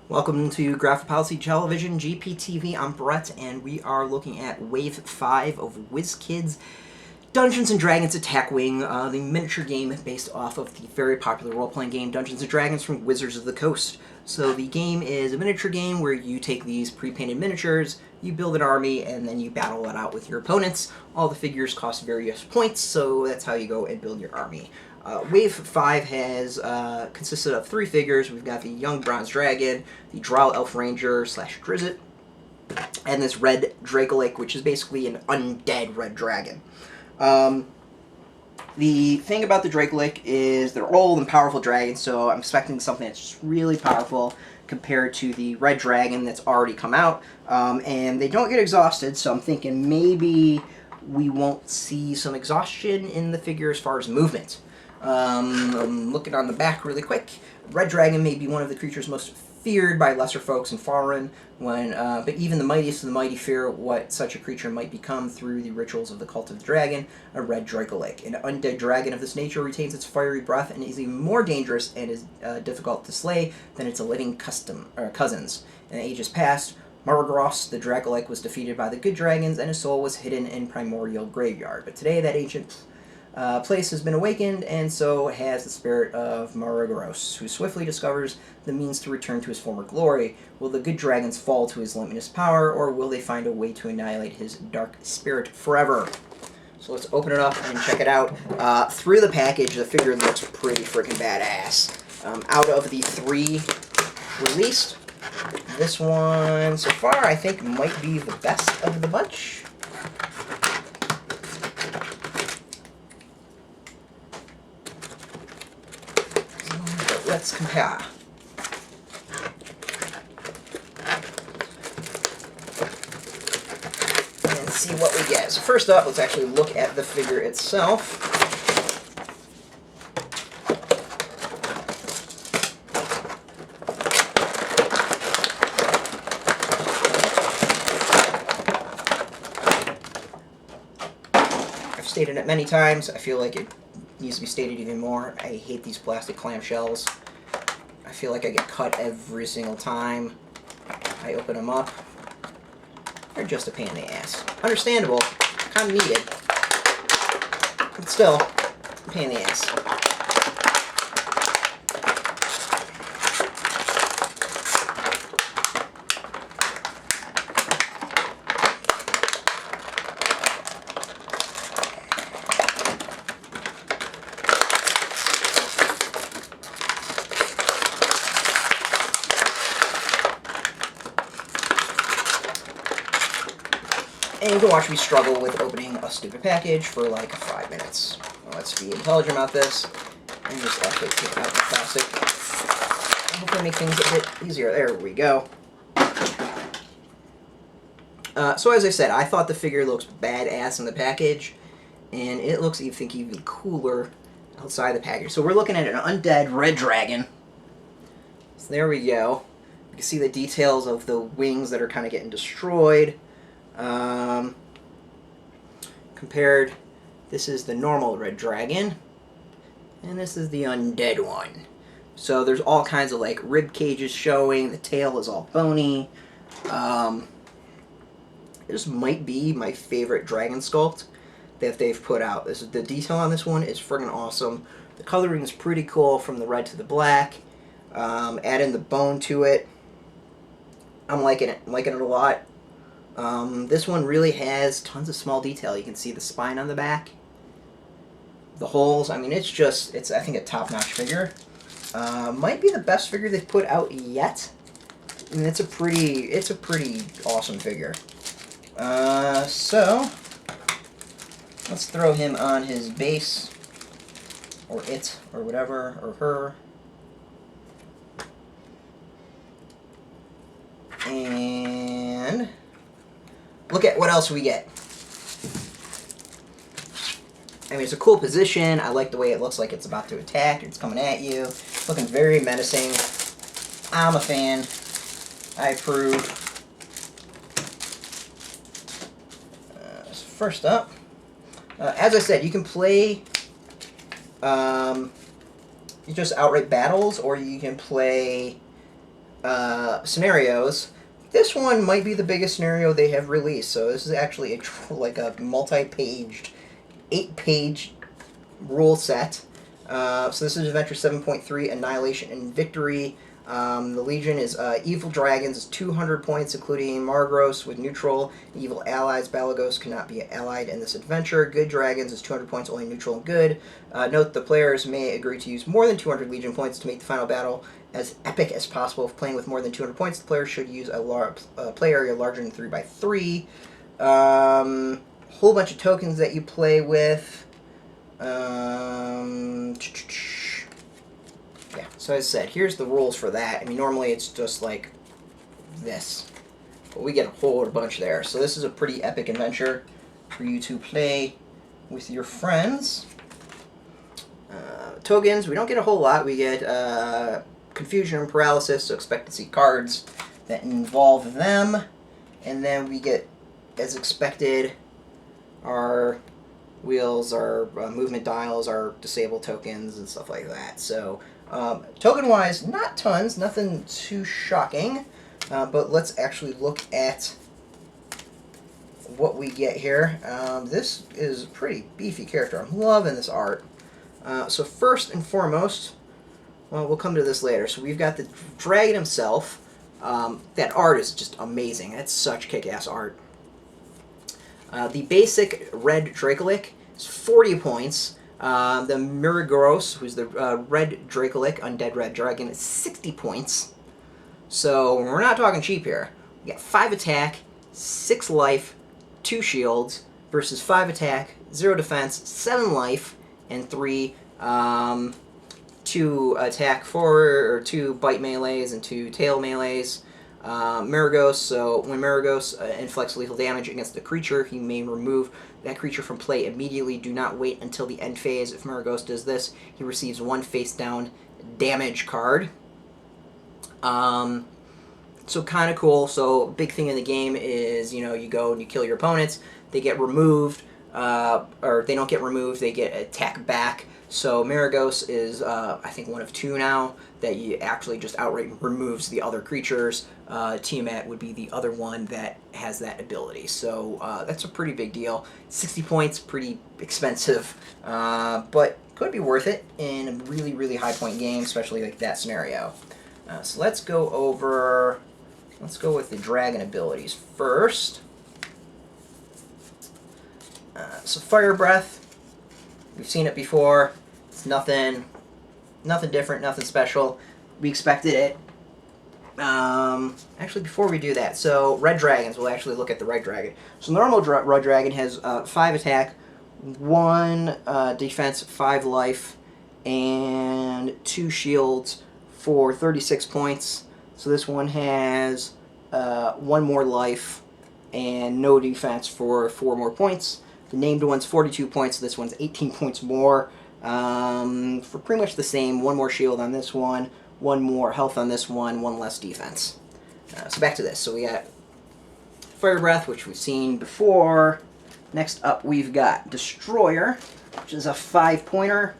Welcome to Graphic Policy Television, GPTV. I'm Brett, and we are looking at Wave 5 of Wizkids Dungeons & Dragons Attack Wing, the miniature game based off of the very popular role-playing game Dungeons & Dragons from Wizards of the Coast. So the game is a miniature game where you take these pre-painted miniatures, you build an army, and then you battle it out with your opponents. All the figures cost various points, so that's how you go and build your army. Wave 5 has consisted of 3 figures. We've got the Young Bronze Dragon, the Drow Elf Ranger / Drizzt, and this Red Dracolich, which is basically an undead red dragon. The thing about the Dracolich is they're old and powerful dragons, so I'm expecting something that's just really powerful compared to the Red Dragon that's already come out. And they don't get exhausted, so I'm thinking maybe we won't see some exhaustion in the figure as far as movement. I'm looking on the back really quick. Red Dragon may be one of the creatures most feared by lesser folks in Faerun, but even the mightiest of the mighty fear what such a creature might become through the rituals of the Cult of the Dragon, a Red Dracolich. An undead dragon of this nature retains its fiery breath and is even more dangerous and is difficult to slay than its living cousins. In ages past, Maragros, the Dracolich, was defeated by the good dragons and his soul was hidden in primordial graveyard. But today that ancient place has been awakened, and so has the spirit of Maragros, who swiftly discovers the means to return to his former glory. Will the good dragons fall to his limitless power, or will they find a way to annihilate his dark spirit forever? So let's open it up and check it out. Through the package, the figure looks pretty freaking badass. Out of the 3 released, this one so far I think might be the best of the bunch. Let's compare. And see what we get. So first up, let's actually look at the figure itself. I've stated it many times. I feel like it needs to be stated even more. I hate these plastic clamshells. I feel like I get cut every single time I open them up. They're just a pain in the ass. Understandable, kind of needed, but still, a pain in the ass. And you can watch me struggle with opening a stupid package for like 5 minutes. Let's be intelligent about this and just actually take out the plastic. Hopefully make things a bit easier. There we go. So as I said, I thought the figure looks badass in the package, and it looks even cooler outside the package. So we're looking at an undead red dragon. So there we go. You can see the details of the wings that are kind of getting destroyed. Compared, this is the normal red dragon, and this is the undead one. So there's all kinds of like rib cages showing. The tail is all bony. This might be my favorite dragon sculpt that they've put out. The detail on this one is friggin' awesome. The coloring is pretty cool from the red to the black. Add in the bone to it. I'm liking it. I'm liking it a lot. This one really has tons of small detail. You can see the spine on the back, the holes. I mean, it's I think a top-notch figure. Might be the best figure they've put out yet. I mean, it's a pretty awesome figure. So let's throw him on his base, or it, or whatever, or her. And look at what else we get. I mean, it's a cool position. I like the way it looks like it's about to attack. It's coming at you. It's looking very menacing. I'm a fan. I approve. So first up, as I said, you can play just outright battles, or you can play scenarios. This one might be the biggest scenario they have released. So this is actually like a multi-paged, 8-page rule set. So this is Adventure 7.3, Annihilation and Victory. The Legion is Evil Dragons is 200 points, including Margros with neutral. Evil allies, Balagos cannot be allied in this adventure. Good Dragons is 200 points, only neutral and good. Note the players may agree to use more than 200 Legion points to make the final battle as epic as possible. If playing with more than 200 points, the player should use a play area larger than 3x3. Whole bunch of tokens that you play with. Yeah, so as I said, here's the rules for that. I mean, normally it's just like this, but we get a whole bunch there. So this is a pretty epic adventure for you to play with your friends. Tokens, we don't get a whole lot. We get Confusion and Paralysis, so expect to see cards that involve them. And then we get, as expected, our wheels, our movement dials, our disabled tokens, and stuff like that. So token-wise, not tons, nothing too shocking, but let's actually look at what we get here. This is a pretty beefy character. I'm loving this art. So first and foremost, well, we'll come to this later. So we've got the dragon himself. That art is just amazing. That's such kick-ass art. The basic Red Dracolich is 40 points. The Miragros, who's the Red Dracolich, Undead Red Dragon, is 60 points. So we're not talking cheap here. We got 5 attack, 6 life, 2 shields, versus 5 attack, 0 defense, 7 life, and 3 2 attack forward, or 2 bite melees and 2 tail melees. Miragos, so when Miragos inflicts lethal damage against the creature, he may remove that creature from play immediately. Do not wait until the end phase. If Miragos does this, he receives 1 face-down damage card. So kind of cool. So big thing in the game is, you know, you go and you kill your opponents, they get removed, or they don't get removed, they get attack back. So Miragos is, I think, one of 2 now that you actually just outright removes the other creatures. Tiamat would be the other one that has that ability. So that's a pretty big deal. 60 points, pretty expensive, but could be worth it in a really, really high point game, especially like that scenario. So let's go with the dragon abilities first. So Fire Breath. We've seen it before. It's nothing different, nothing special. We expected it. Actually, before we do that, so Red Dragons, we'll actually look at the Red Dragon. So normal Red Dragon has 5 attack, 1 defense, 5 life, and 2 shields for 36 points. So this one has 1 more life and no defense for 4 more points. The named one's 42 points, so this one's 18 points more. For pretty much the same, 1 more shield on this one, 1 more health on this one, 1 less defense. So back to this. So we got Fire Breath, which we've seen before. Next up, we've got Destroyer, which is a 5-pointer.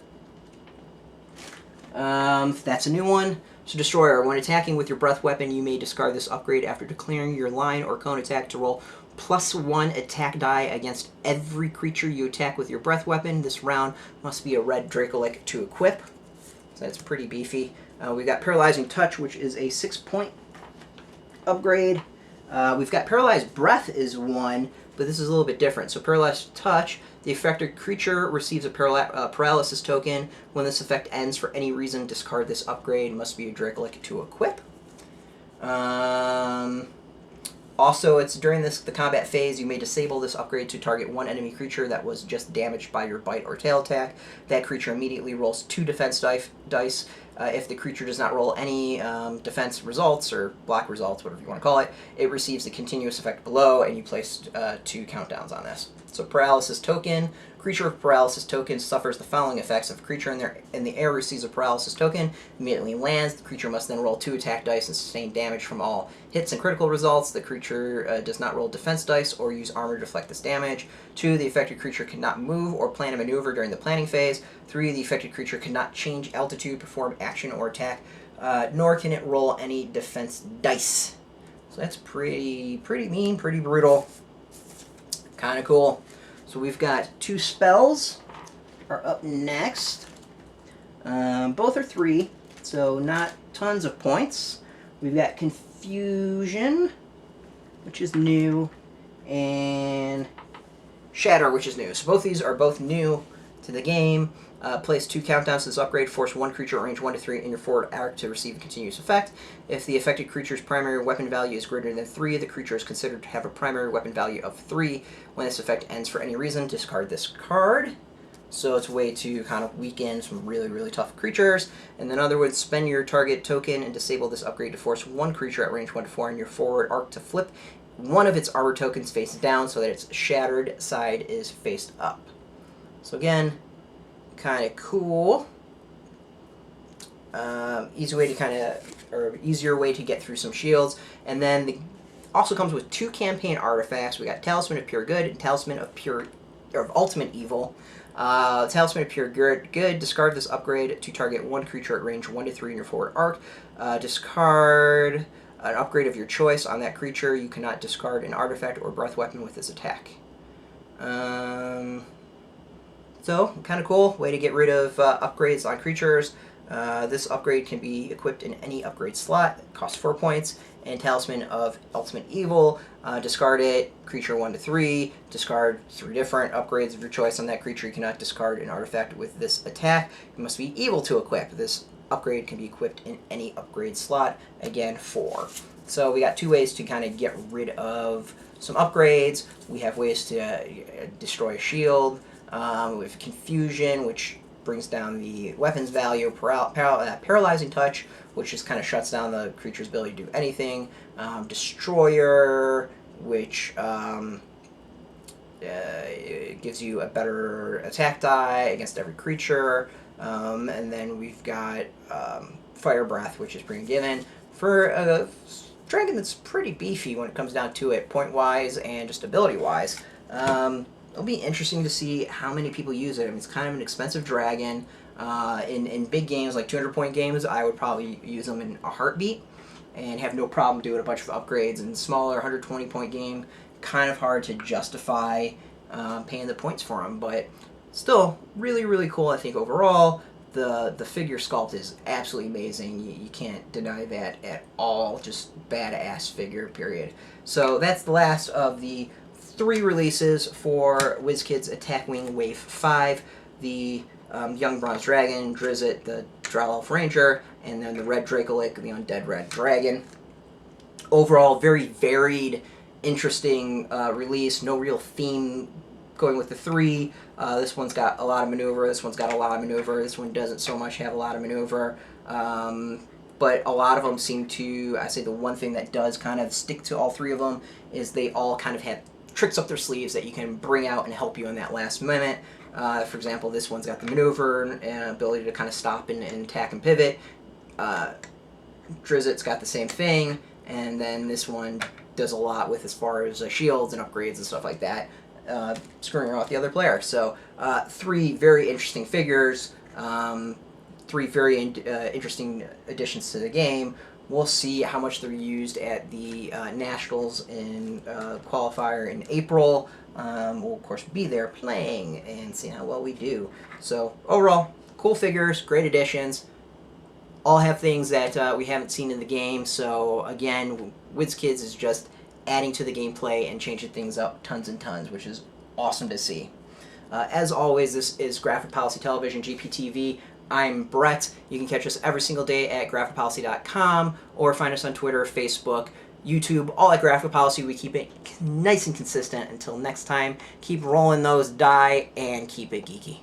That's a new one. So Destroyer, when attacking with your breath weapon, you may discard this upgrade after declaring your line or cone attack to roll +1 attack die against every creature you attack with your breath weapon. This round must be a Red Dracolich to equip. So that's pretty beefy. We've got Paralyzing Touch, which is a 6-point upgrade. We've got Paralyzed Breath is 1, but this is a little bit different. So Paralyzed Touch, the affected creature receives a paralysis token. When this effect ends for any reason, discard this upgrade. Must be a Dracolich to equip. Also, it's during the combat phase, you may disable this upgrade to target 1 enemy creature that was just damaged by your bite or tail attack. That creature immediately rolls 2 defense dice. If the creature does not roll any defense results, or block results, whatever you want to call it, it receives the continuous effect below, and you place 2 countdowns on this. So Paralysis Token. Creature with Paralysis Token suffers the following effects. If a creature in the air receives a Paralysis Token, immediately lands, the creature must then roll 2 attack dice and sustain damage from all hits and critical results. The creature does not roll defense dice or use armor to deflect this damage. 2, the affected creature cannot move or plan a maneuver during the planning phase. 3, the affected creature cannot change altitude, perform action, or attack nor can it roll any defense dice. So that's pretty mean, pretty brutal. Kind of cool. So we've got 2 spells are up next. Both are 3, so not tons of points. We've got Confusion, which is new, and Shatter, which is new. So both these are both new to the game. Place 2 countdowns to this upgrade. Force 1 creature at range 1 to 3 in your forward arc to receive a continuous effect. If the affected creature's primary weapon value is greater than 3, the creature is considered to have a primary weapon value of 3. When this effect ends for any reason, discard this card. So it's a way to kind of weaken some really tough creatures. And then other words, spend your target token and disable this upgrade to force 1 creature at range 1 to 4 in your forward arc to flip one of its armor tokens face down so that its shattered side is faced up. So again, kind of cool. Easier way to get through some shields. And then also comes with 2 campaign artifacts. We got Talisman of Pure Good and Talisman of Ultimate Evil. Talisman of Pure Good, discard this upgrade to target 1 creature at range 1 to 3 in your forward arc. Discard an upgrade of your choice on that creature. You cannot discard an artifact or breath weapon with this attack. So, kind of cool. Way to get rid of upgrades on creatures. This upgrade can be equipped in any upgrade slot. It costs 4 points. And Talisman of Ultimate Evil. Discard it. Creature 1 to 3. Discard 3 different upgrades of your choice on that creature. You cannot discard an artifact with this attack. It must be evil to equip. This upgrade can be equipped in any upgrade slot. Again, 4. So we got 2 ways to kind of get rid of some upgrades. We have ways to destroy a shield. We have Confusion, which brings down the weapon's value. Paralyzing Touch, which just kind of shuts down the creature's ability to do anything. Destroyer, which gives you a better attack die against every creature. And then we've got Fire Breath, which is pretty given for a dragon that's pretty beefy when it comes down to it, point-wise and just ability-wise. It'll be interesting to see how many people use it. I mean, it's kind of an expensive dragon. In big games, like 200-point games, I would probably use them in a heartbeat and have no problem doing a bunch of upgrades. In smaller 120-point game, kind of hard to justify paying the points for them, but still really cool. I think overall the figure sculpt is absolutely amazing. You can't deny that at all. Just badass figure, period. So that's the last of the 3 releases for Wizkids Attack Wing Wave 5. The Young Bronze Dragon, Drizzt, the Drow Elf Ranger, and then the Red Dracolich, the Undead Red Dragon. Overall, very varied, interesting release. No real theme going with the 3. This one's got a lot of maneuver. This one's got a lot of maneuver. This one doesn't so much have a lot of maneuver. But a lot of them seem to, I say the one thing that does kind of stick to all 3 of them is they all kind of have tricks up their sleeves that you can bring out and help you in that last minute. For example, this one's got the maneuver and ability to kind of stop and attack and pivot. Drizzt's got the same thing, and then this one does a lot with as far as shields and upgrades and stuff like that, screwing around with the other player. So 3 very interesting figures, 3 very interesting additions to the game. We'll see how much they're used at the Nationals in qualifier in April. We'll, of course, be there playing and see how well we do. So, overall, cool figures, great additions. All have things that we haven't seen in the game. So, again, Wizkids is just adding to the gameplay and changing things up tons and tons, which is awesome to see. As always, this is Graphic Policy Television, GPTV. I'm Brett. You can catch us every single day at graphicpolicy.com or find us on Twitter, Facebook, YouTube, all at Graphic Policy. We keep it nice and consistent. Until next time, keep rolling those die and keep it geeky.